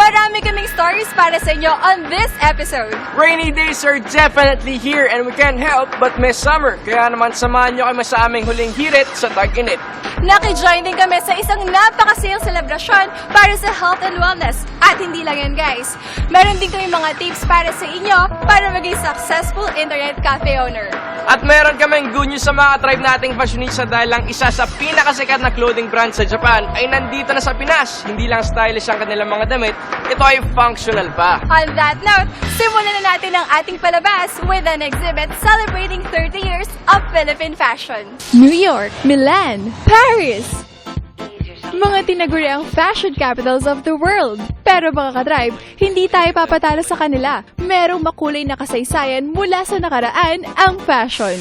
Marami kaming stories para sa inyo on this episode. Rainy days are definitely here and we can't help but miss summer. Kaya naman samahan nyo kami sa aming huling hirit sa tag-init. Nakijoin din kami sa isang napakasayang selebrasyon para sa health and wellness. At hindi lang yan guys, meron din kami mga tips para sa inyo para maging successful internet cafe owner. At meron kaming good news sa mga tribe nating fashionista dahil lang isa sa pinakasikat na clothing brand sa Japan ay nandito na sa Pinas. Hindi lang stylish ang kanilang mga damit, ito ay functional pa. On that note, simulan na natin ang ating palabas with an exhibit celebrating 30 years of Philippine fashion. New York, Milan, Paris. Mga tinaguriang fashion capitals of the world. Pero mga ka-tribe, hindi tayo papatalo sa kanila. Merong makulay na kasaysayan mula sa nakaraan ang fashion.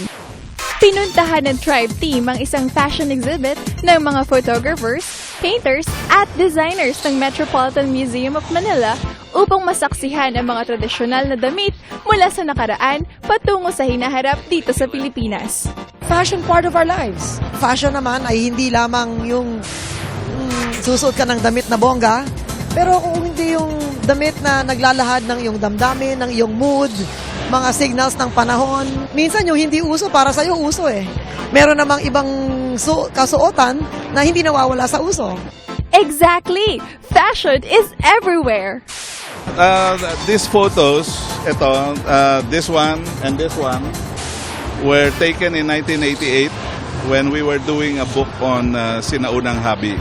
Pinuntahan ng tribe team ang isang fashion exhibit ng mga photographers, painters, at designers ng Metropolitan Museum of Manila upang masaksihan ang mga tradisyonal na damit mula sa nakaraan patungo sa hinaharap dito sa Pilipinas. Fashion part of our lives. Fashion naman ay hindi lamang yung susuot ka ng damit na bongga, pero kung hindi yung damit na naglalahad ng iyong damdamin, ng iyong mood, mga signals ng panahon. Minsan yung hindi uso, para sa'yo uso eh. Meron namang ibang kasuotan na hindi nawawala sa uso. Exactly! Fashion is everywhere! These photos, this one and this one, were taken in 1988 when we were doing a book on sinaunang hobby,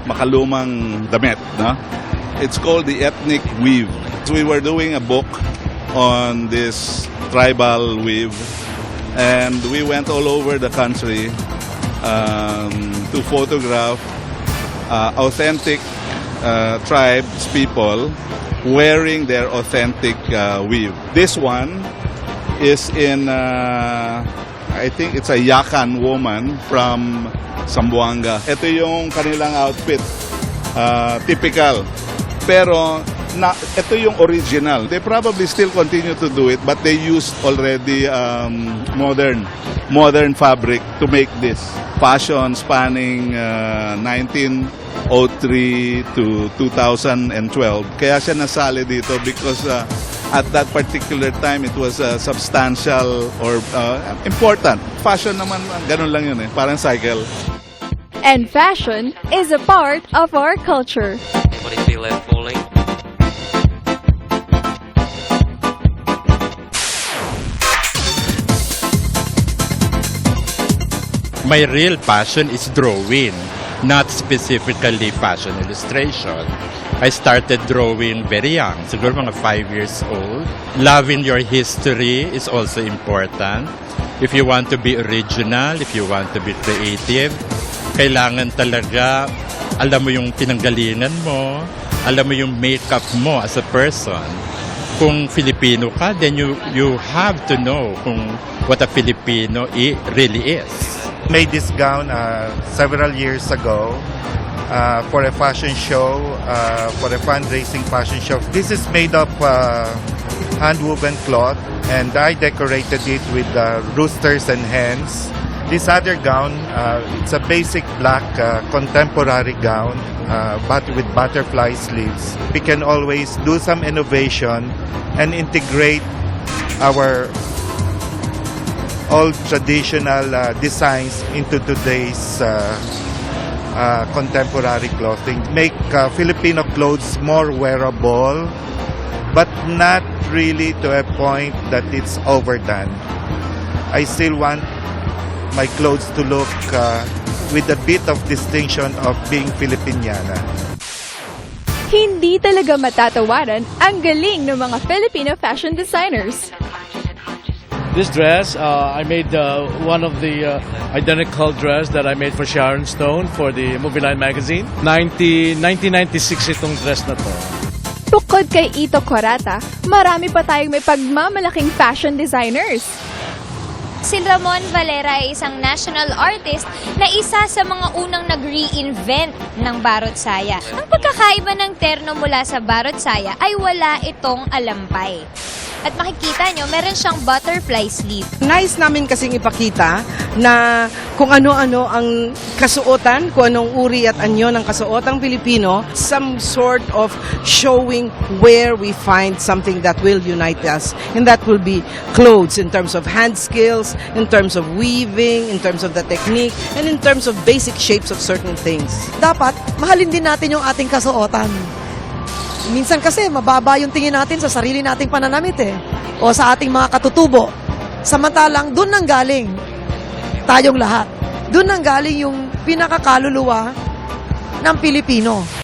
makalumang damit. No? It's called The Ethnic Weave. So we were doing a book on this tribal weave, and we went all over the country to photograph authentic tribes, people wearing their authentic weave. This one is in, I think it's a Yakan woman from Zamboanga. Ito yung kanilang outfit, typical. Pero ito yung original. They probably still continue to do it, but they used already modern fabric to make this. Fashion spanning 1903 to 2012. Kaya siya nasali dito because at that particular time it was substantial or important. Fashion naman, ganun lang yun eh, parang cycle. And fashion is a part of our culture. Anybody feel that falling? My real passion is drawing, not specifically fashion illustration. I started drawing very young, siguro mga 5 years old. Loving your history is also important. If you want to be original, if you want to be creative, kailangan talaga alam mo yung pinanggalingan mo, alam mo yung makeup mo as a person. Kung Filipino ka, then you have to know what a Filipino really is. Made this gown several years ago for a fashion show, for a fundraising fashion show. This is made of hand-woven cloth, and I decorated it with roosters and hens. This other gown, it's a basic black contemporary gown, but with butterfly sleeves. We can always do some innovation and integrate our old traditional designs into today's contemporary clothing. Make Filipino clothes more wearable, but not really to a point that it's overdone. I still want my clothes to look with a bit of distinction of being Filipiniana. Hindi talaga matatawaran ang galing ng mga Filipino fashion designers. This dress, I made one of the identical dress that I made for Sharon Stone for the Movie Line magazine. 1996 itong dress na to. Bukod kay Ito Corata, marami pa tayong may pagmamalaking fashion designers. Si Ramon Valera ay isang national artist na isa sa mga unang nag-reinvent ng Barot Saya. Ang pagkakaiba ng terno mula sa Barot Saya ay wala itong alampay. At makikita nyo, meron siyang butterfly sleeve. Nice namin kasing ipakita na kung ano-ano ang kasuotan, kung anong uri at anyo ng kasuotang Pilipino, some sort of showing where we find something that will unite us. And that will be clothes in terms of hand skills, in terms of weaving, in terms of the technique, and in terms of basic shapes of certain things. Dapat, mahalin din natin yung ating kasuotan. Minsan kasi, mababa yung tingin natin sa sarili nating pananamit o sa ating mga katutubo. Samantalang, doon nang galing tayong lahat. Doon nang galing yung pinakakaluluwa ng Pilipino.